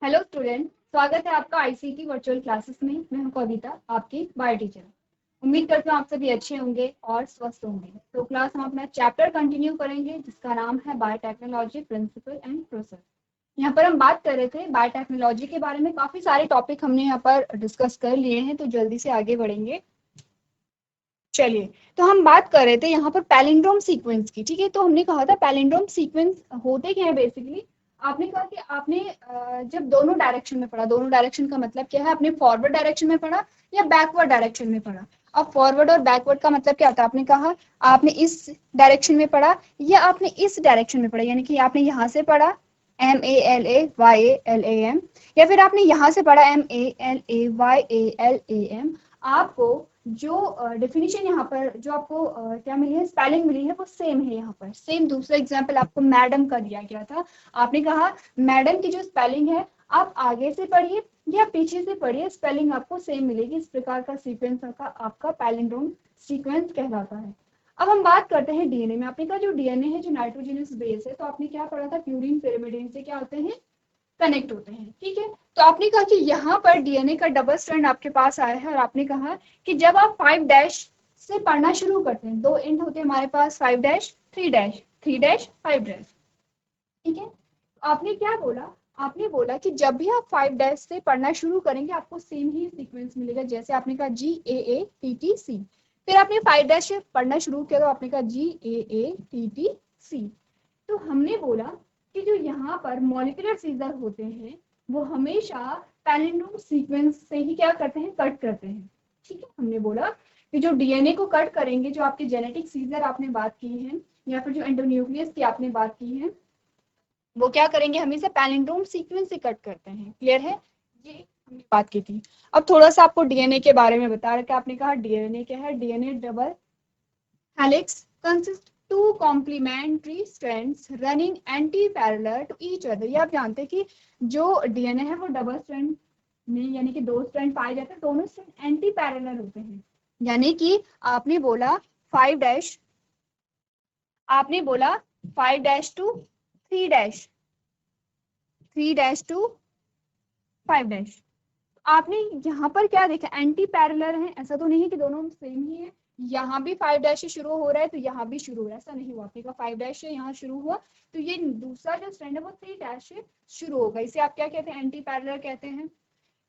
Hello student, स्वागत है आपका आईसीटी वर्चुअल क्लासेस में। मैं हूं कविता, आपकी बायो टीचर। उम्मीद करती हूँ आप सभी अच्छे होंगे और स्वस्थ होंगे। तो क्लास हम अपना चैप्टर कंटिन्यू करेंगे जिसका नाम है बायोटेक्नोलॉजी प्रिंसिपल एंड प्रोसेस। यहाँ पर हम बात कर रहे थे बायोटेक्नोलॉजी के बारे में। काफी सारे टॉपिक हमने यहाँ पर डिस्कस कर लिए हैं, तो जल्दी से आगे बढ़ेंगे। चलिए, तो हम बात कर रहे थे यहाँ पर पैलिंड्रोम सीक्वेंस की। ठीक है, तो हमने कहा था पैलिंड्रोम सीक्वेंस होते क्या है बेसिकली। आपने कहा कि आपने जब दोनों डायरेक्शन में पढ़ा, दोनों डायरेक्शन का मतलब क्या है, आपने फॉरवर्ड डायरेक्शन में पढ़ा या बैकवर्ड डायरेक्शन में पढ़ा। अब फॉरवर्ड और बैकवर्ड का मतलब क्या होता है, आपने कहा आपने इस डायरेक्शन में पढ़ा या आपने इस डायरेक्शन में पढ़ा, यानी कि आपने यहाँ से पढ़ा MALAYALAM, या फिर आपने यहाँ से पढ़ा MALAYALAM। आपको जो डेफिनेशन यहाँ पर जो आपको क्या मिली है, स्पेलिंग मिली है, वो सेम है। यहाँ पर सेम दूसरा एग्जाम्पल आपको मैडम का दिया गया था। आपने कहा मैडम की जो स्पेलिंग है, आप आगे से पढ़िए या पीछे से पढ़िए, स्पेलिंग आपको सेम मिलेगी। इस प्रकार का सीक्वेंस का आपका पैलिंड्रोम सीक्वेंस कहलाता है। अब हम बात करते हैं डीएनए में। आपने कहा जो डीएनए है, जो नाइट्रोजनस बेस है, तो आपने क्या पढ़ा था, प्यूरिन पिरिमिडिन से क्या होते हैं, कनेक्ट होते हैं। ठीक है, तो आपने कहा कि यहाँ पर डीएनए का डबल स्ट्रैंड आपके पास आया है और आपने कहा कि जब आप 5 डैश से पढ़ना शुरू करते हैं, दो एंड होते हैं हमारे पास, 5 डैश 3 डैश, 3 डैश 5 डैश। ठीक है, तो आपने क्या बोला, आपने बोला कि जब भी आप 5 डैश से पढ़ना शुरू करेंगे आपको सेम ही सीक्वेंस मिलेगा। जैसे आपने कहा GAATTC, फिर आपने 5 डैश से पढ़ना शुरू किया तो आपने कहा GAATTC। तो हमने बोला कि जो यहाँ पर मॉलिक्यूलर सीजर होते हैं वो हमेशा पैलिंड्रोम सीक्वेंस से ही क्या करते हैं, कट करते हैं। ठीक है, हमने बोला कि जो डीएनए को कट करेंगे, जो आपके जेनेटिक सीजर आपने बात की है या फिर जो एंडोन्यूक्लियस की आपने बात की है, वो क्या करेंगे, हमेशा पैलिंड्रोम सीक्वेंस से कट करते हैं। क्लियर है, ये हमने बात की थी। अब थोड़ा सा आपको डीएनए के बारे में बता रहे, आपने कहा डीएनए क्या है, DNA double helix consist to complementary strands running anti parallel to each other. ये आप जानते हैं कि जो डीएनए है वो डबल स्ट्रैंड में, यानी कि दो स्ट्रैंड पाए जाते हैं, दोनों स्ट्रैंड एंटी पैरेलल होते हैं। यानी कि आपने बोला 5 डैश, आपने बोला 5 dash to 3 dash, 3 dash to 5 dash. आपने यहाँ पर क्या देखा, एंटी पैरेलल है, ऐसा तो नहीं है कि दोनों सेम ही है। यहाँ भी 5 डैश से शुरू हो रहा है तो यहाँ भी शुरू हो रहा है, ऐसा नहीं हुआ। आपने कहा 5 डैश से यहाँ शुरू हुआ तो ये दूसरा जो स्ट्रैंड है वो 3 डैश से शुरू होगा। इसे आप क्या कहते हैं, एंटी पैरेलल कहते हैं।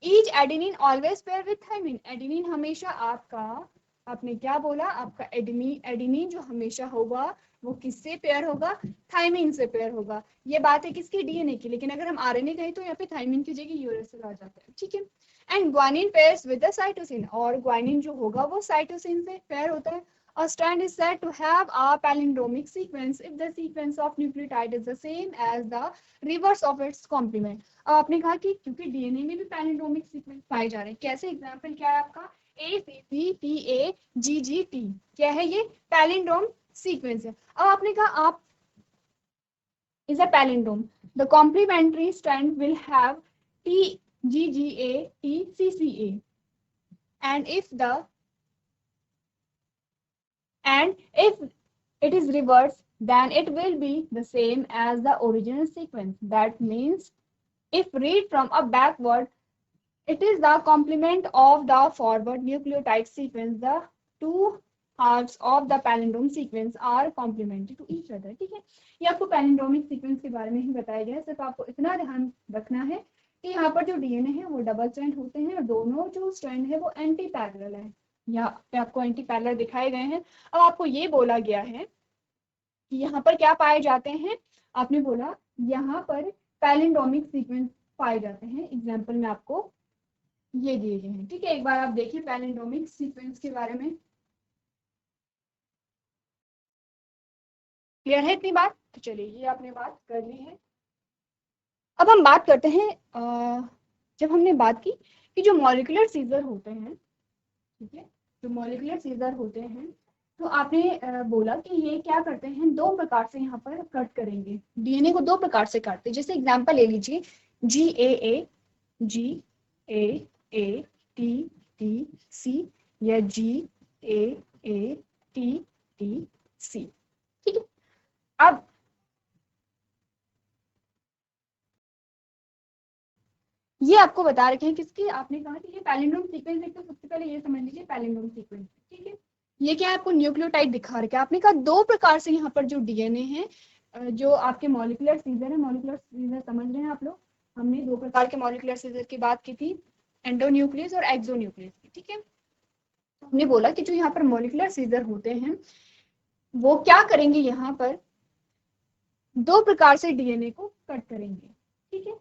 Each adenine always pair with thymine, adenine हमेशा आपका, आपने क्या बोला, आपका एडेनिन, एडेनिन जो हमेशा होगा वो किससे पेयर होगा, थाइमिन से पेयर होगा। ये बात है किसकी, डीएनए की। लेकिन अगर हम आरएनए कहें तो यहाँ पे थाइमिन की जगह यूरेसिल आ जाता है। ठीक है, and guanine pairs with the cytosine, और ग्वानिन जो होगा वो साइटोसिन से पेयर होता है। A strand is said to have a palindromic sequence if the sequence of nucleotide is the same as the reverse of its complement। अब आपने कहा कि क्योंकि डीएनए में भी पैलिंड्रोमिक सीक्वेंस पाए जा रहे हैं, कैसे, एग्जांपल क्या है आपका ACCTAGGT, क्या है ये, पैलिंड्रोम सीक्वेंस है। अब आपने कहा आप is a palindrome, the complementary strand will have TGGA, TCCA, and if it is reversed then it will be the same as the original sequence. That means if read from a backward, it is the complement of the forward nucleotide sequence. The two halves of the palindrome sequence are complementary to each other। ठीक है, ये आपको palindromic sequence के बारे में ही बताया गया है। सिर्फ आपको इतना ध्यान रखना है कि यहाँ पर जो डीएनए है वो डबल स्ट्रैंड होते हैं और दोनों जो स्ट्रैंड है वो एंटी पैरेलल है। यहाँ पे आपको एंटी पैरेलल दिखाए गए हैं। अब आपको ये बोला गया है कि यहाँ पर क्या पाए जाते हैं, आपने बोला यहाँ पर पैलिंड्रोमिक सीक्वेंस पाए जाते हैं। एग्जाम्पल में आपको ये दिए गए हैं। ठीक है, एक बार आप देखिए पैलिंड्रोमिक सीक्वेंस के बारे में। क्लियर है इतनी बात, तो चलिए ये आपने बात कर ली है। अब हम बात करते हैं, जब हमने बात की कि जो मॉलिक्यूलर सीजर होते हैं, ठीक है, जो मॉलिक्यूलर सीजर होते हैं, तो आपने बोला कि ये क्या करते हैं, दो प्रकार से यहाँ पर कट करेंगे, डीएनए को दो प्रकार से काटते हैं। जैसे एग्जांपल ले लीजिए GAATTC या GAATTC। ठीक है, अब ये आपको बता रखे हैं किसकी, आपने कहा कि ये पैलिंड्रोम सीक्वेंस है, तो सबसे पहले ये समझ लीजिए पैलिंड्रोम सीक्वेंस, ठीक है। ये क्या है, आपको न्यूक्लियोटाइड दिखा रखा है। आपने कहा दो प्रकार से यहाँ पर जो डीएनए है, जो आपके मॉलिक्यूलर सीजर है, मॉलिक्यूलर सीजर समझ रहे हैं आप लोग, हमने दो प्रकार के मॉलिक्यूलर सीजर की बात की थी, एंडोन्यूक्लियस और एक्सोन्यूक्लियस की, ठीक है। तो हमने बोला कि जो यहाँ पर मॉलिक्यूलर सीजर होते हैं वो क्या करेंगे, यहाँ पर दो प्रकार से डीएनए को कट करेंगे, ठीक है।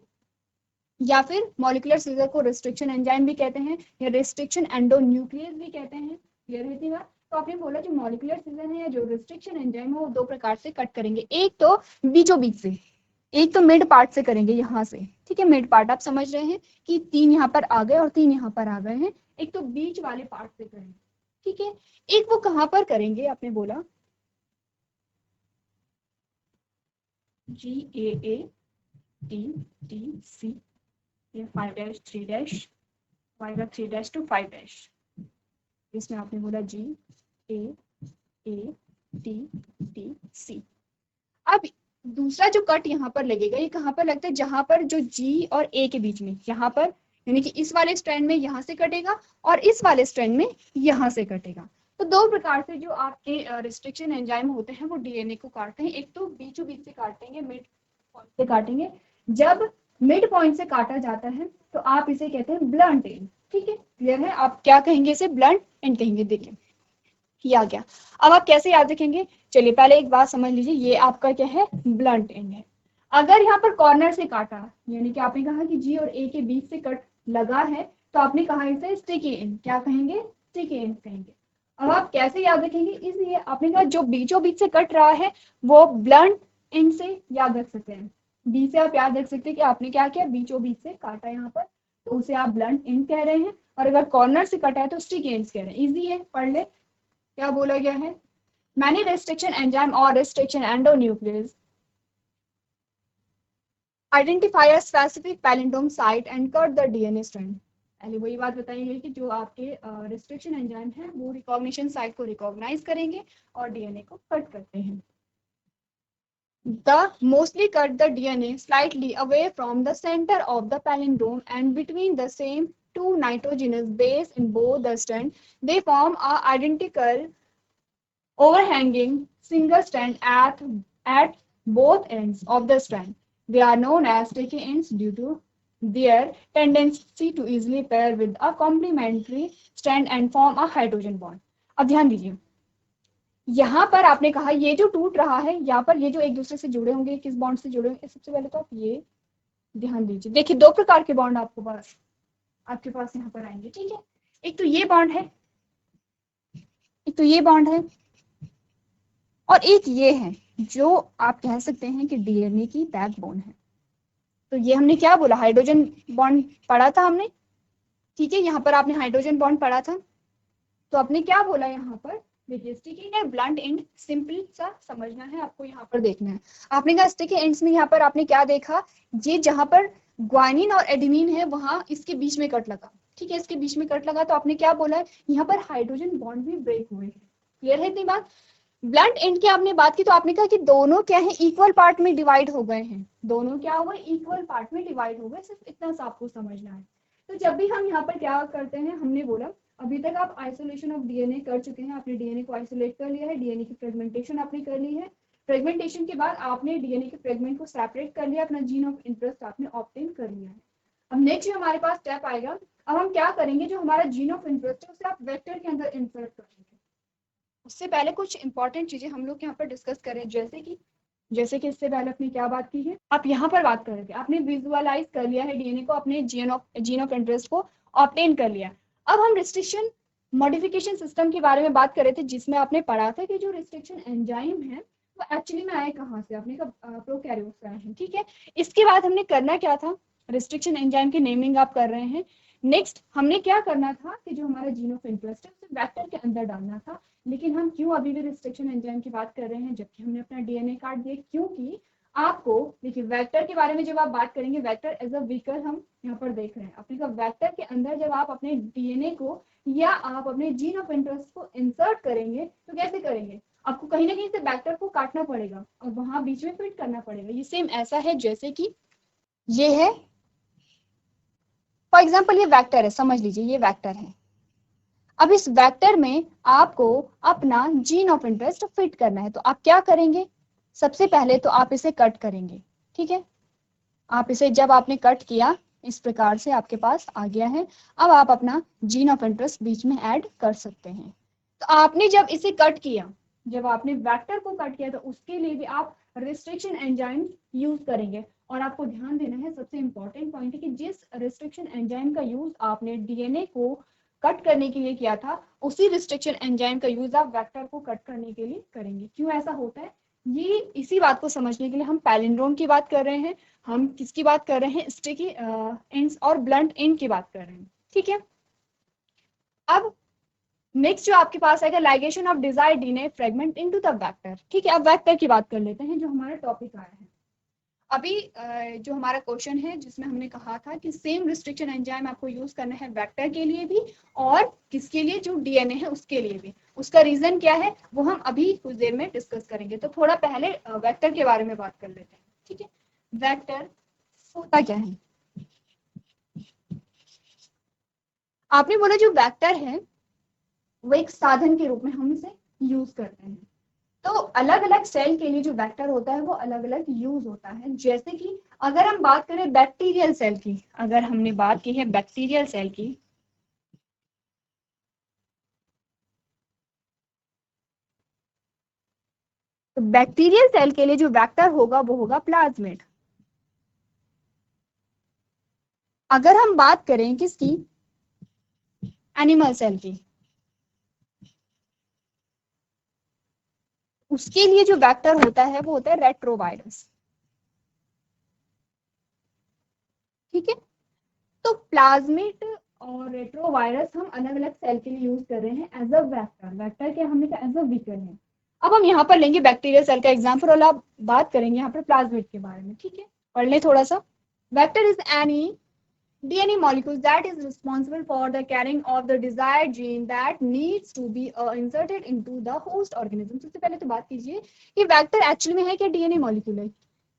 या फिर मॉलिक्यूलर सीजर को रिस्ट्रिक्शन एंजाइम भी कहते हैं या रिस्ट्रिक्शन एंडोन्यूक्लियस भी कहते हैं, क्लियर है इतनी बात। तो आपने बोला जो मॉलिक्यूलर सीजर है या जो रिस्ट्रिक्शन एंजाइम है वो दो प्रकार से कट करेंगे, एक तो बीचों बीच से, एक तो मिड पार्ट से करेंगे यहाँ से, ठीक है। मिड पार्ट आप समझ रहे हैं कि 3 यहाँ पर आ गए और 3 यहाँ पर आ गए हैं, एक तो बीच वाले पार्ट से करेंगे, ठीक है। एक वो कहाँ पर करेंगे, आपने बोला GAATTC, ये 5' 3' y का 3' to 5', इसमें आपने बोला GAATTC। अब दूसरा जो कट यहाँ पर लगेगा, ये कहाँ पर लगता है, जहां पर जो G और A के बीच में, यहाँ पर, यानी कि इस वाले स्ट्रैंड में यहाँ से कटेगा और इस वाले स्ट्रैंड में यहाँ से कटेगा। तो दो प्रकार से जो आपके रिस्ट्रिक्शन एंजाइम होते हैं वो डीएनए को काटते हैं, एक तो बीचों बीच से काटेंगे, मिड पॉइंट से काटेंगे। जब मिड पॉइंट से काटा जाता है तो आप इसे कहते हैं ब्लंट एंड, ठीक है, क्लियर है। आप क्या कहेंगे, इसे ब्लंट एंड कहेंगे। देखिए ये आ गया। अब आप कैसे याद रखेंगे, चलिए पहले एक बात समझ लीजिए, ये आपका क्या है, ब्लंट एंड है। अगर यहाँ पर कॉर्नर से काटा, यानी कि आपने कहा कि जी और ए के बीच से कट लगा है, तो आपने कहा इसे स्टिकी एंड, क्या कहेंगे, स्टिकी एंड कहेंगे। अब आप कैसे याद रखेंगे, इसलिए आपने कहा जो बीचों बीच से कट रहा है वो ब्लंट एंड से याद रख सकते हैं। बी से आप याद रख सकते हैं कि आपने क्या किया, बीचों बीच से काटा यहाँ पर, तो उसे आप ब्लंट एंड कह रहे हैं। और अगर कॉर्नर से कटा है तो स्टिकी एंड कह रहे हैं। इजी है, पढ़ ले क्या बोला गया है। Many restriction enzyme or restriction endonuclease identify a specific palindrome site and cut the DNA strand। पहले वही बात बताएंगे कि जो आपके रिस्ट्रिक्शन एंजाइम है वो रिकॉग्निशन साइट को रिकॉग्नाइज करेंगे और डीएनए को कट करते हैं। The mostly cut the DNA slightly away from the center of the palindrome and between the same two nitrogenous base in both the strand, they form a identical overhanging single strand at both ends of the strand. They are known as sticky ends due to their tendency to easily pair with a complementary strand and form a hydrogen bond। अब ध्यान दीजिए, यहाँ पर आपने कहा ये जो टूट रहा है, यहाँ पर ये जो एक दूसरे से जुड़े होंगे, किस बॉन्ड से जुड़े होंगे, सबसे पहले तो आप ये ध्यान दीजिए। देखिए दो प्रकार के बॉन्ड आपके पास यहाँ पर आएंगे, ठीक है। एक तो ये बॉन्ड है, एक तो ये बॉन्ड है, और एक ये है जो आप कह सकते हैं कि डीएनए की बैकबोन है। तो ये हमने क्या बोला, हाइड्रोजन बॉन्ड पढ़ा था हमने, ठीक है। यहाँ पर आपने हाइड्रोजन बॉन्ड पढ़ा था, तो आपने क्या बोला यहाँ पर, देखिए sticky and blunt and simple सा समझना है आपको, यहाँ पर देखना है। आपने कहा स्टिकी एंड्स में यहाँ पर आपने क्या देखा, ये जहाँ पर ग्वानिन और एडेनिन है वहां इसके बीच में कट लगा, ठीक है, इसके बीच में कट लगा, तो आपने क्या बोला, यहाँ पर हाइड्रोजन बॉन्ड भी ब्रेक हुए हैं। क्लियर है इतनी बात। ब्लंट एंड की आपने बात की तो आपने कहा कि दोनों क्या है, इक्वल पार्ट में डिवाइड हो गए हैं, दोनों क्या हुए, इक्वल पार्ट में डिवाइड हो गए, सिर्फ इतना सा आपको समझना है। तो जब भी हम यहाँ पर क्या करते हैं, हमने बोला अभी तक आप आइसोलेशन ऑफ डीएनए कर चुके हैं, आपने डीएनए को आइसोलेट कर लिया है, डीएनए की फ्रेगमेंटेशन आपने कर ली है, फ्रेगमेंटेशन के बाद आपने डीएनए के फ्रेगमेंट को सेपरेट कर लिया, अपना जीन ऑफ इंटरेस्ट आपने ऑब्टेन कर लिया है। अब नेक्स्ट जो हमारे पास स्टेप आएगा, अब हम क्या करेंगे, जो हमारा जीन ऑफ इंटरेस्ट है उसे आप वेक्टर के अंदर इंसर्ट करेंगे। उससे पहले कुछ इंपॉर्टेंट चीजें हम लोग यहाँ पर डिस्कस करें, जैसे कि इससे पहले आपने क्या बात की है, आप यहाँ पर बात कर रहे थे, आपने विजुअलाइज कर लिया है डीएनए को, अपने जीन ऑफ इंटरेस्ट को ऑब्टेन कर लिया। अब हम रिस्ट्रिक्शन मॉडिफिकेशन सिस्टम के बारे में बात कर रहे थे, जिसमें आपने पढ़ा था कि जो रिस्ट्रिक्शन एंजाइम है वो एक्चुअली में आए कहाँ से, आपने कहा प्रोकैरियोट से आए हैं, ठीक है। इसके बाद हमने करना क्या था, रिस्ट्रिक्शन एंजाइम की नेमिंग आप कर रहे हैं। नेक्स्ट हमने क्या करना था कि जो हमारा जीन ऑफ इंटरेस्ट है उसे वेक्टर के अंदर डालना था। लेकिन हम क्यों अभी भी रिस्ट्रिक्शन एंजाइम की बात कर रहे हैं जबकि हमने अपना डीएनए काट दिया, क्योंकि आपको देखिए वेक्टर के बारे में जब आप बात करेंगे, वेक्टर एज अ व्हीकल हम यहाँ पर देख रहे हैं, अपने का वेक्टर के अंदर जब आप अपने डीएनए को या आप अपने जीन ऑफ इंटरेस्ट को इंसर्ट करेंगे तो कैसे करेंगे, आपको कहीं ना कहीं से वेक्टर को काटना पड़ेगा और वहां बीच में फिट करना पड़ेगा। ये सेम ऐसा है जैसे कि ये है फॉर एग्जाम्पल ये वेक्टर है, समझ लीजिए ये वेक्टर है। अब इस वेक्टर में आपको अपना जीन ऑफ इंटरेस्ट फिट करना है, तो आप क्या करेंगे, सबसे पहले तो आप इसे कट करेंगे। ठीक है, आप इसे जब आपने कट किया इस प्रकार से आपके पास आ गया है। अब आप अपना जीन ऑफ इंटरेस्ट बीच में ऐड कर सकते हैं। तो आपने जब इसे कट किया, जब आपने वेक्टर को कट किया, तो उसके लिए भी आप रिस्ट्रिक्शन एंजाइम यूज करेंगे। और आपको ध्यान देना है, सबसे इंपॉर्टेंट पॉइंट है कि जिस रिस्ट्रिक्शन एंजाइम का यूज आपने डीएनए को कट करने के लिए किया था, उसी रिस्ट्रिक्शन एंजाइम का यूज आप वेक्टर को कट करने के लिए करेंगे। क्यों ऐसा होता है, ये इसी बात को समझने के लिए हम पैलिंड्रोम की बात कर रहे हैं, हम किसकी बात कर रहे हैं, स्टिकी एंड्स और ब्लंट एंड की बात कर रहे हैं। ठीक है, अब नेक्स्ट जो आपके पास आएगा ligation of desired DNA fragment into the vector. ठीक है, अब वेक्टर की बात कर लेते हैं, जो हमारा टॉपिक आया है अभी। जो हमारा क्वेश्चन है जिसमें हमने कहा था कि सेम रिस्ट्रिक्शन एंजाइम आपको यूज करना है वेक्टर के लिए भी और किसके लिए, जो डीएनए है उसके लिए भी। उसका रीजन क्या है वो हम अभी कुछ देर में डिस्कस करेंगे। तो थोड़ा पहले वेक्टर के बारे में बात कर लेते हैं। ठीक है, वेक्टर होता क्या है, आपने बोला जो वेक्टर है वो एक साधन के रूप में हम इसे यूज करते हैं। तो अलग अलग सेल के लिए जो वेक्टर होता है वो अलग अलग यूज होता है। जैसे कि अगर हम बात करें बैक्टीरियल सेल की, अगर हमने बात की है बैक्टीरियल सेल की, तो बैक्टीरियल सेल के लिए जो वेक्टर होगा वो होगा प्लाज्मिड। अगर हम बात करें किसकी, एनिमल सेल की, उसके लिए जो वेक्टर होता है वो होता है रेट्रोवायरस। ठीक है, तो प्लाज्मिड और रेट्रोवायरस हम अलग अलग सेल के लिए यूज कर रहे हैं एज अ वेक्टर। वेक्टर क्या हमने कहा, एज अ व्हीकल है। अब हम यहाँ पर लेंगे बैक्टीरियल सेल का एग्जाम्पल और आप बात करेंगे यहाँ पर प्लाज्मिड के बारे में। ठीक है, पढ़ लें थोड़ा सा। Vector is any DNA molecules that is responsible for the carrying of the desired gene that needs to be inserted into the host organism। सबसे पहले तो बात कीजिए कि वेक्टर एक्चुअली में है क्या, डीएनए मॉलिक्यूल है।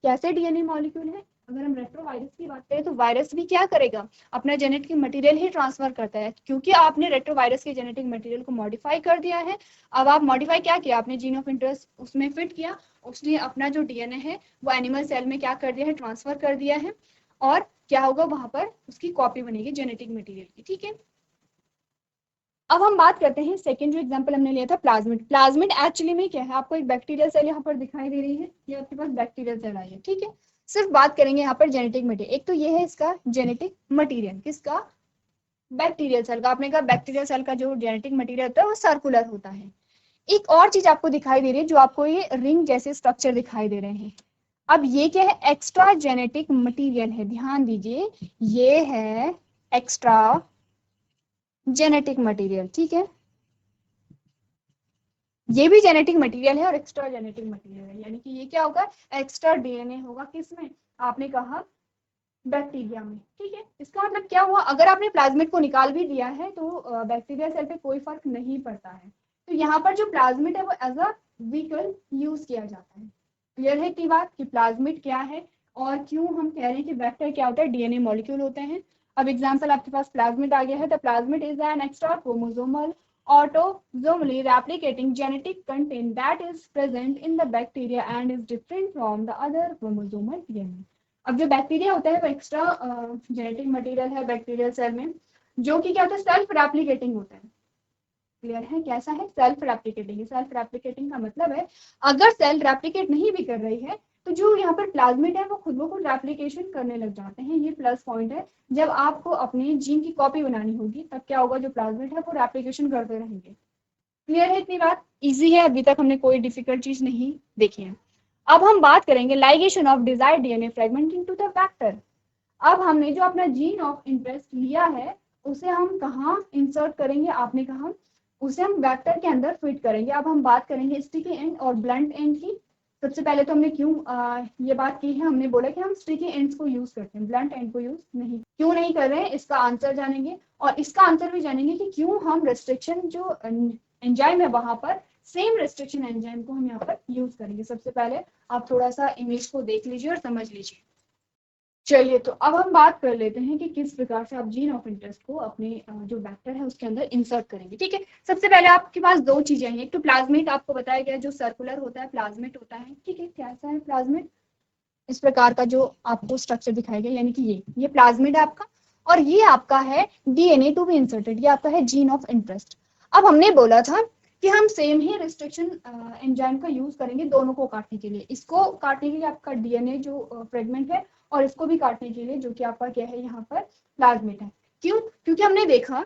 कैसे डीएनए मॉलिक्यूल है, अगर हम रेट्रोवायरस की बात करें तो वायरस भी क्या करेगा, अपना जेनेटिक मटेरियल ही ट्रांसफर करता है। क्योंकि आपने रेट्रोवायरस के जेनेटिक मटेरियल को मॉडिफाई कर दिया है। अब आप मॉडिफाई क्या किया, आपने जीन ऑफ इंटरेस्ट उसमें फिट किया, उसने अपना जो डीएनए है वो एनिमल सेल में क्या कर दिया है, ट्रांसफर कर दिया है। और क्या होगा, वहां पर उसकी कॉपी बनेगी जेनेटिक मटेरियल की। ठीक है, अब हम बात करते हैं सेकेंड जो एग्जांपल हमने लिया था प्लाज्मिड। प्लाज्मिड एक्चुअली में क्या है, आपको एक बैक्टीरियल सेल यहाँ पर दिखाई दे रही है, ये आपके पास बैक्टीरियल सेल आई है। ठीक है, सिर्फ बात करेंगे यहाँ पर जेनेटिक मटेरियल। एक तो ये है इसका जेनेटिक मटेरियल, किसका, बैक्टीरियल सेल का। आपने कहा बैक्टीरियल सेल का जो जेनेटिक मटेरियल होता है वो सर्कुलर होता है। एक और चीज आपको दिखाई दे रही है, जो आपको ये रिंग जैसे स्ट्रक्चर दिखाई दे रहे हैं। अब ये क्या है, एक्स्ट्रा जेनेटिक मटेरियल है, ध्यान दीजिए, ये है एक्स्ट्रा जेनेटिक मटेरियल। ठीक है, ये भी जेनेटिक मटेरियल है और एक्स्ट्रा जेनेटिक मटेरियल है, यानी कि ये क्या होगा, एक्स्ट्रा डीएनए होगा किसमें, आपने कहा बैक्टीरिया में। ठीक है, इसका मतलब क्या हुआ, अगर आपने प्लाज्मिड को निकाल भी दिया है तो बैक्टीरिया सेल पे कोई फर्क नहीं पड़ता है। तो यहाँ पर जो प्लाज्मिड है वो एज अ व्हीकल यूज किया जाता है। क्लियर है की बात कि प्लाज्मिड क्या है और क्यों हम कह रहे हैं कि वेक्टर क्या होता है, डीएनए मॉलिक्यूल होते हैं। अब एग्जांपल आपके पास प्लाज्मिड आ गया है, the plasmid is an extra chromosomal autosomally replicating genetic content that is present in the bacteria and is different from the other chromosomal DNA। अब जो बैक्टीरिया होता है वो एक्स्ट्रा जेनेटिक मटेरियल है बैक्टीरियल सेल में, जो कि क्या होता है, सेल्फ रेप्लिकेटिंग होता है। क्लियर है, कैसा है, सेल्फ रेप्लिकेटिंग। सेल्फ रेप्लिकेटिंग का मतलब है अगर सेल रेप्लिकेट नहीं भी कर रही है तो जो यहाँ पर प्लाज्मिड है वो खुद ब खुद रेप्लिकेशन करने लग जाते हैं। ये प्लस पॉइंट है। जब आपको अपने जीन की कॉपी बनानी होगी तब क्या होगा, जो प्लाज्मिड है वो रेप्लिकेशन करते रहेंगे। क्लियर है इतनी बात, इजी है, अभी तक हमने कोई डिफिकल्ट चीज नहीं देखी है। अब हम बात करेंगे ligation of desired DNA fragment into the vector. अब हमने जो अपना जीन ऑफ इंटरेस्ट लिया है उसे हम कहाँ इंसर्ट करेंगे, आपने कहा उसे हम वेक्टर के अंदर फिट करेंगे। अब हम बात करेंगे स्टिकी एंड और ब्लंट एंड की। सबसे पहले तो हमने क्यों ये बात की है, हमने बोला कि हम स्टिकी एंड्स को यूज करते हैं, ब्लंट एंड को यूज नहीं, क्यों नहीं कर रहे हैं, इसका आंसर जानेंगे। और इसका आंसर भी जानेंगे कि क्यों हम रेस्ट्रिक्शन जो एंजाइम है वहां पर सेम रेस्ट्रिक्शन एंजाइम को हम यहाँ पर यूज करेंगे। सबसे पहले आप थोड़ा सा इमेज को देख लीजिए और समझ लीजिए। चलिए, तो अब हम बात कर लेते हैं कि किस प्रकार से आप जीन ऑफ इंटरेस्ट को अपने जो वेक्टर है उसके अंदर इंसर्ट करेंगे। ठीक है, सबसे पहले आपके पास दो चीजें हैं, एक तो प्लाज्मिड आपको बताया गया जो सर्कुलर होता है, प्लाज्मिड होता है। ठीक है, कैसा है प्लाज्मिड, इस प्रकार का जो आपको स्ट्रक्चर दिखाया गया, यानी कि ये प्लाज्मिड है आपका, और ये आपका है डीएनए टू बी इंसर्टेड, ये आपका है जीन ऑफ इंटरेस्ट। अब हमने बोला था कि हम सेम ही रिस्ट्रिक्शन एंजाइम का यूज करेंगे दोनों को काटने के लिए, इसको काटने के लिए आपका डीएनए जो फ्रेगमेंट है, और इसको भी काटने के लिए जो कि आपका क्या है यहाँ पर प्लाज्मिड है। क्यों? क्योंकि हमने देखा,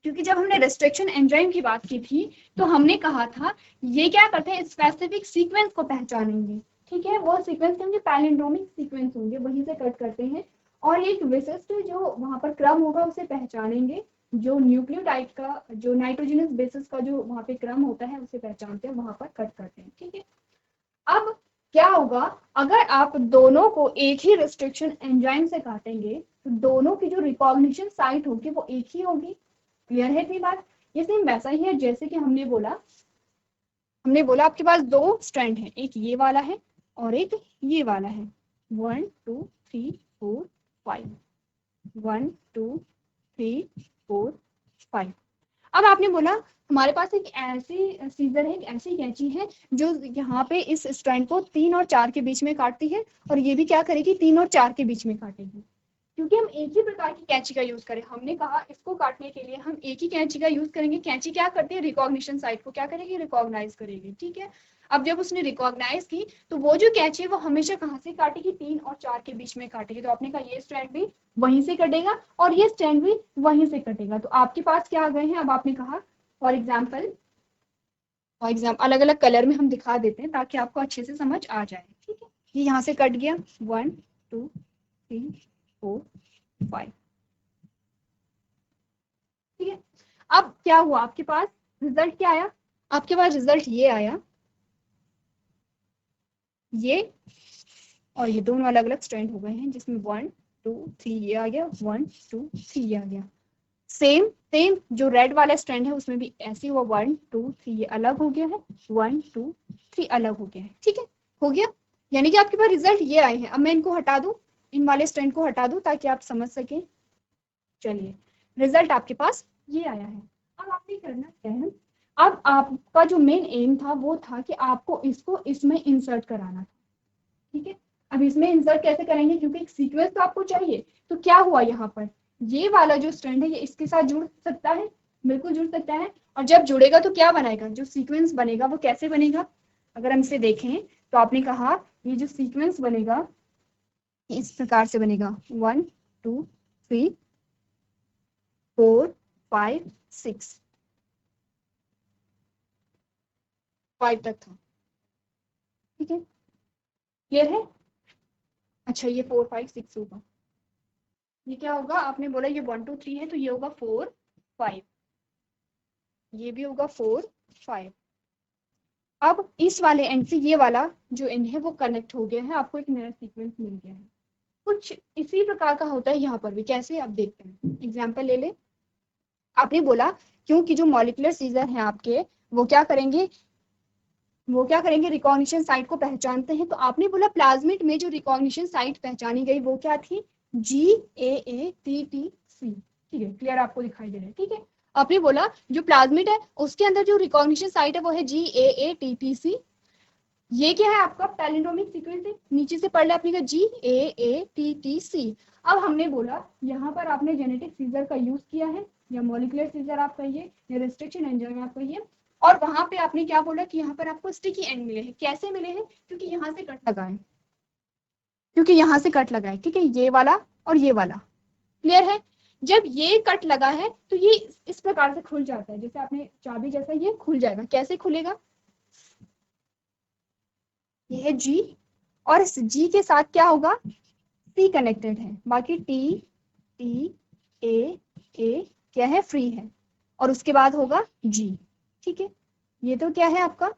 क्योंकि जब हमने रेस्ट्रिक्शन एंजाइम की बात की थी तो हमने कहा था ये क्या करते हैं, स्पेसिफिक सीक्वेंस को पहचानेंगे। ठीक है, वो सीक्वेंस होंगे पैलिंड्रोमिक सीक्वेंस होंगे, वहीं से कट करते हैं, और एक विशिष्ट जो वहां पर क्रम होगा उसे पहचानेंगे, जो न्यूक्लियोटाइड का जो नाइट्रोजनस बेसिस का जो वहां पे क्रम होता है उसे पहचानते हैं, वहां पर कट करते हैं। ठीक है, अब क्या होगा, अगर आप दोनों को एक ही रिस्ट्रिक्शन एंजाइम से काटेंगे तो दोनों की जो रिकॉग्निशन साइट होगी वो एक ही होगी। क्लियर है इतनी बात? ये सेम वैसा ही है जैसे कि हमने बोला आपके पास दो स्ट्रैंड है, एक ये वाला है और एक ये वाला है, 1 2 3 4 5, 1 2 3 4 5। अब आपने बोला हमारे पास एक ऐसी सीजर है, एक ऐसी कैंची है जो यहाँ पे इस स्ट्रैंड को 3 और 4 के बीच में काटती है, और ये भी क्या करेगी, 3 और 4 के बीच में काटेगी। क्योंकि हम एक ही प्रकार की कैंची का यूज करें, हमने कहा इसको काटने के लिए हम एक ही कैंची का यूज करेंगे। कैंची क्या करती है, रिकॉग्निशन साइट को क्या करेगी, रिकॉग्नाइज करेगी। ठीक है, अब जब उसने रिकॉग्नाइज की तो वो जो कैंची है वो हमेशा कहाँ से काटेगी, 3 और 4 के बीच में काटेगी। तो आपने कहा ये स्ट्रैंड भी वहीं से कटेगा और ये स्ट्रैंड भी वहीं से कटेगा। तो आपके पास क्या आ गए हैं, अब आपने कहा फॉर एग्जाम्पल अलग अलग कलर में हम दिखा देते हैं ताकि आपको अच्छे से समझ आ जाए। ठीक है, ये यहाँ से कट गया, 1 2 3 4 5। ठीक है, अब क्या हुआ, आपके पास रिजल्ट क्या आया, आपके पास रिजल्ट ये आया, ये और ये दोनों अलग अलग स्ट्रैंड हो गए हैं, जिसमें 1 2 3 ये आ गया, 1 2 3 ये आ गया। सेम सेम जो रेड वाला स्ट्रैंड है उसमें भी ऐसे हुआ, 1 2 3 ये अलग हो गया है, 1 2 3 अलग हो गया है। ठीक है, हो गया, यानी कि आपके पास रिजल्ट ये आए हैं। अब मैं इनको हटा दूं, इन वाले स्ट्रैंड को हटा दूं ताकि आप समझ सकें। चलिए, रिजल्ट आपके पास ये आया है। अब आपने करना क्या है, अब आपका जो मेन एम था वो था कि आपको इसको इसमें इंसर्ट कराना था। ठीक है, अब इसमें इंसर्ट कैसे करेंगे, क्योंकि एक सीक्वेंस तो आपको चाहिए। तो क्या हुआ, यहाँ पर ये वाला जो स्ट्रैंड है ये इसके साथ जुड़ सकता है, बिल्कुल जुड़ सकता है, और जब जुड़ेगा तो क्या बनाएगा, जो सीक्वेंस बनेगा वो कैसे बनेगा, अगर हम इसे देखें तो आपने कहा ये जो सीक्वेंस बनेगा इस प्रकार से बनेगा, 1 2 3 4 5 6 5 तक था। ठीक है, क्लियर है? अच्छा, ये 4 5 6 होगा, ये क्या होगा, आपने बोला ये 1 2 3 है तो ये होगा 4 5, ये भी होगा 4 5। अब इस वाले एंड से ये वाला जो एंड है वो कनेक्ट हो गया है, आपको एक नया सीक्वेंस मिल गया है। कुछ इसी प्रकार का होता है यहाँ पर भी, कैसे आप देखते हैं, एग्जाम्पल ले ले। आपने बोला क्योंकि जो मॉलिक्यूलर सीजर हैं आपके वो क्या करेंगे, रिकॉग्निशन साइट को पहचानते हैं। तो आपने बोला प्लाज्मिड में जो रिकॉग्निशन साइट पहचानी गई वो क्या थी, GAATTC। ठीक है, क्लियर आपको दिखाई दे रहा है? ठीक है, आपने बोला जो प्लाज्मिड है उसके अंदर जो रिकॉग्निशन साइट है वो है GAATTC। ये क्या है, आपका पैलिंड्रोमिक सीक्वेंस है, नीचे से पढ़ ले आपने कहा GAATTC। अब हमने बोला यहाँ पर आपने जेनेटिक सीजर का यूज किया है, या मॉलिक्यूलर सीजर आप कहिए या रिस्ट्रिक्शन एंजाइम आप कहिए, और वहां पे आपने क्या बोला कि यहाँ पर आपको स्टिकी एंड मिले हैं। कैसे मिले हैं, क्योंकि यहाँ से कट लगा है, ठीक है, ये वाला और ये वाला। क्लियर है? जब ये कट लगा है तो ये इस प्रकार से खुल जाता है, जैसे आपने चाबी जैसा ये खुल जाएगा। कैसे खुलेगा, ये है G, और इस G के साथ क्या होगा, C कनेक्टेड है, बाकी T T A क्या है, फ्री है, और उसके बाद होगा G। ठीक है, ये तो क्या है आपका,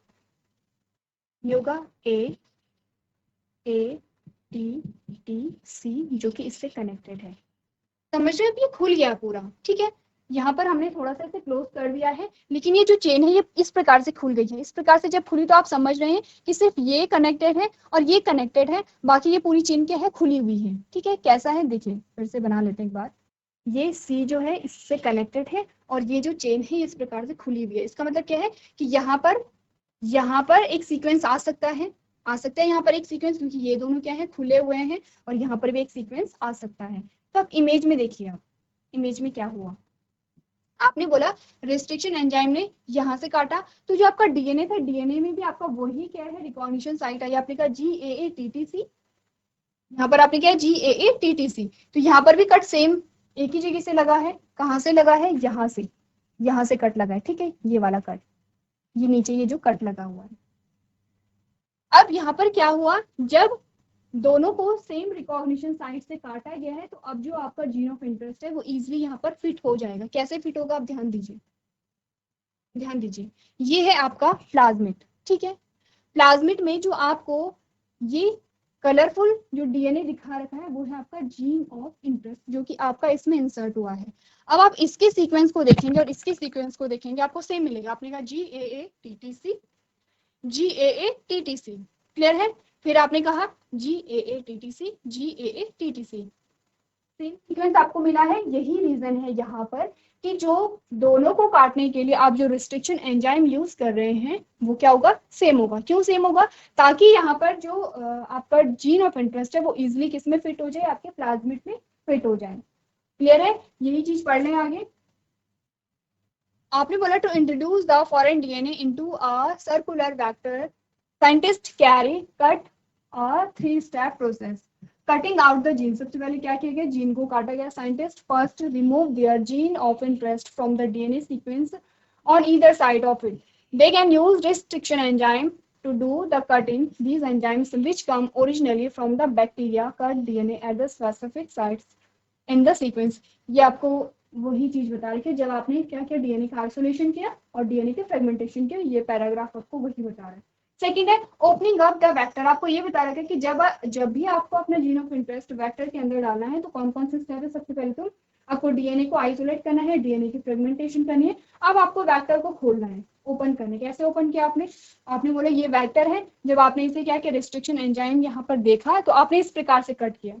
ये होगा AATTC जो कि इससे कनेक्टेड है। समझ रहे हो, ये खुल गया पूरा। ठीक है, यहाँ पर हमने थोड़ा सा इसे क्लोज कर दिया है, लेकिन ये जो चेन है ये इस प्रकार से खुल गई है। इस प्रकार से जब खुली तो आप समझ रहे हैं कि सिर्फ ये कनेक्टेड है और ये कनेक्टेड है, बाकी ये पूरी चेन क्या है, खुली हुई है। ठीक है, कैसा है देखिए, फिर से बना लेते हैं एक बार। ये सी जो है इससे कनेक्टेड है और ये जो चेन है इस प्रकार से खुली हुई है। इसका मतलब क्या है कि यहाँ पर एक सीक्वेंस आ सकता है, यहाँ पर एक सीक्वेंस, क्योंकि ये दोनों क्या है, खुले हुए हैं, और यहाँ पर भी एक सीक्वेंस आ सकता है। तो अब इमेज में देखिए, आप इमेज में क्या हुआ, आपने बोला रिस्ट्रिक्शन एंजाइम ने यहाँ से काटा, तो जो आपका डीएनए था, डीएनए में भी आपका वही क्या है, रिकॉग्निशन साइट है, आपने कहा GAATTC, यहाँ पर आपने क्या है, GAATTC, तो यहाँ पर भी कट सेम एक ही जगह से लगा है। कहाँ से लगा है, यहाँ से कट लगा है। ठीक है, ये वाला कट, ये नीचे ये जो कट लगा हुआ है। अब यहाँ पर क्या हुआ, जब दोनों को सेम रिकॉग्निशन साइट से काटा गया है, तो अब जो आपका जीन ऑफ इंटरेस्ट है वो इजीली यहाँ पर फिट हो जाएगा। कैसे फिट होगा, आप ध्यान दीजिए, ध्यान दीजिए। ये है आपका प्लाज्मिड। ठीक है, प्लाज्मिड में जो आपको ये कलरफुल जो डीएनए दिखा रखा है वो है आपका जीन ऑफ इंटरेस्ट, जो कि आपका इसमें इंसर्ट हुआ है। अब आप इसके सीक्वेंस को देखेंगे और इसके सीक्वेंस को देखेंगे, आपको सेम मिलेगा। आपने कहा GAATTC, GAATTC, क्लियर है। फिर आपने कहा GAATTC, GAATTC, सेम सीक्वेंस आपको मिला है। यही रीजन है यहाँ पर कि जो दोनों को काटने के लिए आप जो रिस्ट्रिक्शन एंजाइम यूज कर रहे हैं वो क्या होगा, सेम होगा। क्यों सेम होगा, ताकि यहाँ पर जो आपका जीन ऑफ इंटरेस्ट है वो इजिली किस में फिट हो जाए, आपके प्लाज्मिड में फिट हो जाए। क्लियर है, यही चीज पढ़ लें आगे। आपने बोला to introduce the foreign DNA into a circular vector, scientist carry cut a 3 step process, cutting out the gene. सबसे पहले क्या किया गया, जीन को काटा गया। Scientist first remove their gene of interest from the DNA sequence on either side of it. They can use restriction enzyme to do the cutting. These enzymes, which come originally from the bacteria, cut DNA at the specific sites in the sequence. ये आपको वही चीज बता रही है जब आपने क्या किया, डीएनए का आइसोलेशन किया और डीएनए के फ्रेगमेंटेशन किया। ये पैराग्राफ आपको वही बता रहा है। सेकंड है ओपनिंग अप द वेक्टर। आपको ये बता रहा है कि जब भी आपको अपना जीन ऑफ इंटरेस्ट वेक्टर के अंदर डालना है तो कौन कौन से स्टेप है। सबसे पहले तो आपको डीएनए को आइसोलेट करना है, डीएनए की फ्रेगमेंटेशन करनी है। अब आपको वेक्टर को खोलना है, ओपन करने। कैसे ओपन किया आपने बोला ये वेक्टर है। जब आपने इसे क्या किया, रिस्ट्रिक्शन एंजाइम यहाँ पर देखा तो आपने इस प्रकार से कट किया,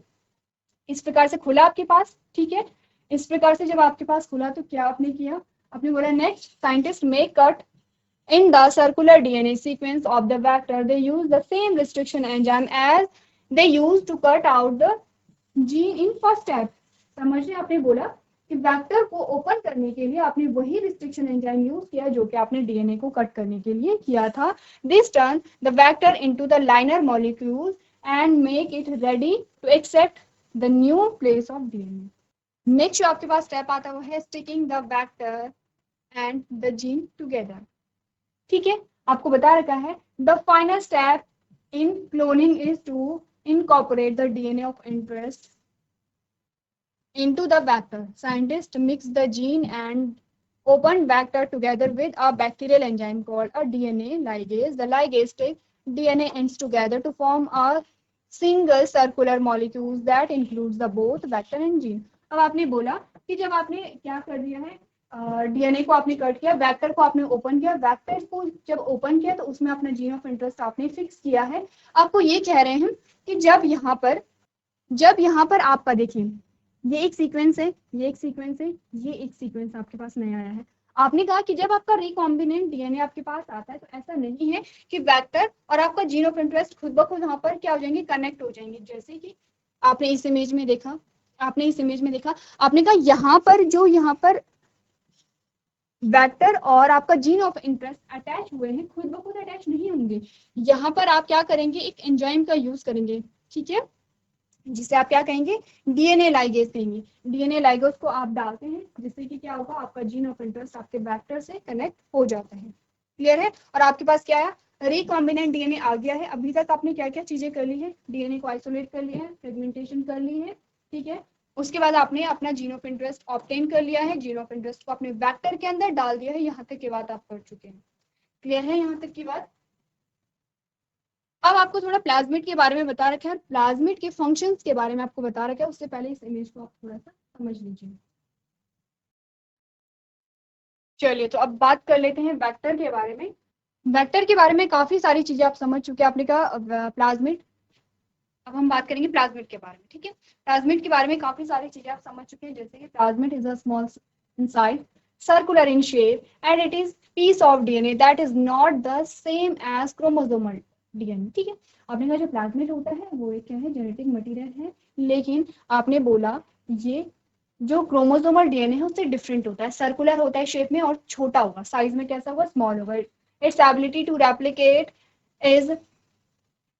इस प्रकार से खुला आपके पास। ठीक है, इस प्रकार से जब आपके पास खुला तो क्या आपने किया, आपने बोला next scientist make cut in the circular DNA sequence of the vector. They use the same restriction enzyme as they use to cut out the gene in first step. समझिए, आपने बोला कि वेक्टर को ओपन करने के लिए आपने वही रिस्ट्रिक्शन एंजाइम यूज किया जो कि आपने डीएनए को कट करने के लिए किया था। This turn the vector into the liner molecule and make it ready to accept the new place of DNA. Next जो आपके पास स्टेप आता है sticking the vector and the gene together. ठीक है, आपको बता रखा है the final step in cloning is to incorporate the DNA of interest into the vector. Scientists mix the gene and open vector together with a bacterial enzyme called a DNA ligase. The ligase takes DNA ends together to form a single circular molecule that includes the both vector and gene. अब आपने बोला कि जब आपने क्या कर दिया है, डीएनए को आपने कट किया, वेक्टर को आपने ओपन किया, वेक्टर को जब ओपन किया तो उसमें अपना जीन ऑफ इंटरेस्ट आपने फिक्स किया है। आपको ये कह रहे हैं कि जब यहाँ पर आपका देखिए ये एक सीक्वेंस है, ये एक सीक्वेंस है, ये एक सीक्वेंस आपके पास नया आया है। आपने कहा कि जब आपका रिकॉम्बिनेंट डीएनए आपके पास आता है तो ऐसा नहीं है कि वेक्टर और आपका जीन ऑफ इंटरेस्ट खुद ब खुद वहां पर क्या हो जाएंगे, कनेक्ट हो जाएंगे। जैसे कि आपने इस इमेज में देखा, आपने कहा यहाँ पर वेक्टर और आपका जीन ऑफ इंटरेस्ट अटैच हुए हैं, खुद ब खुद अटैच नहीं होंगे। यहाँ पर आप क्या करेंगे, एक एंजाइम का यूज करेंगे। ठीक है, जिसे आप क्या कहेंगे, डीएनए लाइगेज कहेंगे। डीएनए लाइगेज को आप डालते हैं जिससे कि क्या होगा, आपका जीन ऑफ इंटरेस्ट आपके वेक्टर से कनेक्ट हो जाता है। क्लियर है, और आपके पास क्या आया, रिकॉम्बिनेंट डीएनए आ गया है। अभी तक आपने क्या क्या चीजें कर ली है, डीएनए को आइसोलेट कर लिया है, फ्रेगमेंटेशन कर ली है। ठीक है, उसके बाद आपने अपना जीन ऑफ इंटरेस्ट ऑब्टेन कर लिया है, जीन ऑफ इंटरेस्ट को अपने वेक्टर के अंदर डाल दिया है। यहाँ तक की बात आप कर चुके हैं। क्लियर है यहाँ तक की बात। अब आपको थोड़ा प्लाज्मिड के बारे में बता रखा है, प्लाज्मिड के फंक्शंस के बारे में आपको बता रखा है। उससे पहले इस इमेज को आप थोड़ा सा समझ लीजिए। चलिए, तो अब बात कर लेते हैं वेक्टर के बारे में। वेक्टर के बारे में काफी सारी चीजें आप समझ चुके हैं। आपने कहा प्लाज्मिड, अब हम बात करेंगे प्लाज्मिड के बारे में। ठीक है, प्लाज्मिड के बारे में काफी सारी चीजें आप समझ चुके हैं, जैसे कि plasmid is a small inside circular in shape and it is piece of DNA that is not the same as chromosomal DNA. ठीक है, आपने कहा जो प्लाज्मिड होता है वो एक क्या है, जेनेटिक मटेरियल है, लेकिन आपने बोला ये जो क्रोमोसोमल डीएनए है उससे डिफरेंट होता है, सर्कुलर होता है शेप में और छोटा होगा, साइज में कैसा होगा, स्मॉल होगा। Its ability to replicate is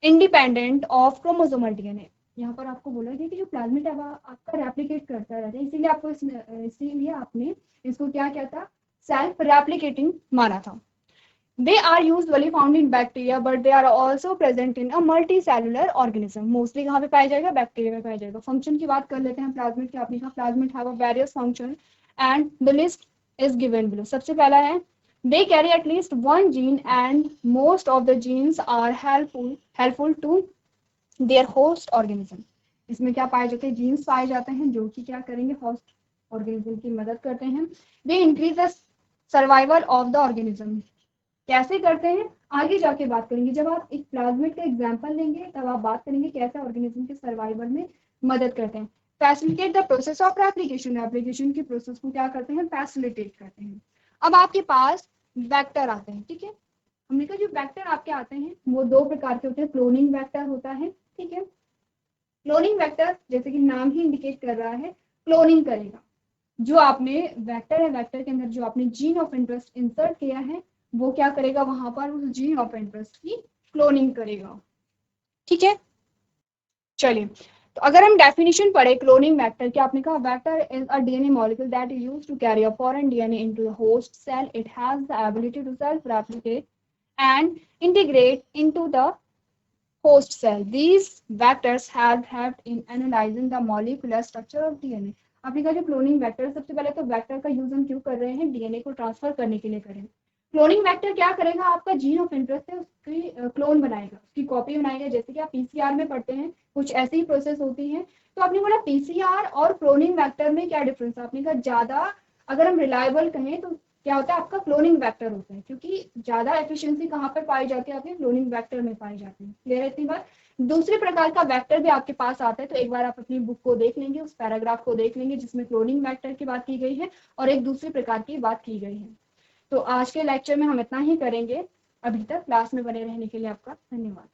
independent of chromosomal DNA. यहाँ पर आपको बोला गया कि जो प्लाज्मिड है आपका रेप्लिकेट करता रहता है, इसीलिए आपको इसीलिए आपने इसको क्या किया था, सेल्फ रेप्लिकेटिंग माना था। They are usually found in bacteria, but they are also present in a multicellular organism. Mostly कहाँ पे पाया जाएगा, बैक्टीरिया में पाया जाएगा। फंक्शन की बात कर लेते हैं प्लाज्मिड की। आपने कहा plasmid have a various function and the list is given below. सबसे पहला है they carry at least one gene and most of the genes are helpful to their host organism. इसमें क्या पाए जाते हैं, जीन्स पाए जाते हैं जो कि क्या करेंगे, होस्ट ऑर्गेनिज्म की मदद करते हैं। they increase the survival of the organism। कैसे करते हैं आगे जाके बात करेंगे, जब आप एक प्लाज्मिड का एग्जांपल लेंगे तब आप बात करेंगे कैसे ऑर्गेनिज्म के सर्वाइवल में मदद करते हैं। Facilitate the process of replication, replication की प्रोसेस को क्या करते हैं, फैसिलिटेट करते हैं। अब आपके पास वेक्टर आते हैं। ठीक है, हमने कहा जो वेक्टर आपके आते हैं वो दो प्रकार के होते हैं। क्लोनिंग वेक्टर होता है, ठीक है, क्लोनिंग वेक्टर जैसे कि नाम ही इंडिकेट कर रहा है क्लोनिंग करेगा। जो आपने वेक्टर है, वेक्टर के अंदर जो आपने जीन ऑफ इंटरेस्ट इंसर्ट किया है वो क्या करेगा, वहां पर उस जीन ऑफ इंटरेस्ट की क्लोनिंग करेगा। ठीक है, चलिए, तो अगर हम डेफिनेशन पढ़े क्लोनिंग वेक्टर की, आपने कहा vector is a DNA molecule that is used to carry a foreign DNA into the host cell. It has the ability to self replicate and integrate into the host cell. These vectors have helped in analyzing the molecular structure of DNA. आपने कहा जो cloning vector, सबसे पहले तो vector का use हम क्यों कर रहे हैं, डीएनए को ट्रांसफर करने के लिए करें। क्लोनिंग वेक्टर क्या करेगा, आपका जीन ऑफ इंटरेस्ट है उसकी क्लोन बनाएगा, उसकी कॉपी बनाएगा। जैसे कि आप पीसीआर में पढ़ते हैं कुछ ऐसी ही प्रोसेस होती है। तो आपने बोला पीसीआर और क्लोनिंग वेक्टर में क्या डिफरेंस, आपने कहा ज्यादा अगर हम रिलायबल कहें तो क्या होता है, आपका क्लोनिंग वेक्टर होता है, क्योंकि ज्यादा एफिशिएंसी कहाँ पर पाई जाती है, आपके क्लोनिंग वेक्टर में पाई जाती है। क्लियर है इतनी बात। दूसरे प्रकार का वेक्टर भी आपके पास आता है, तो एक बार आप अपनी बुक को देख लेंगे, उस पैराग्राफ को देख लेंगे जिसमें क्लोनिंग वेक्टर की बात की गई है और एक दूसरे प्रकार की बात की गई है। तो आज के लेक्चर में हम इतना ही करेंगे। अभी तक क्लास में बने रहने के लिए आपका धन्यवाद।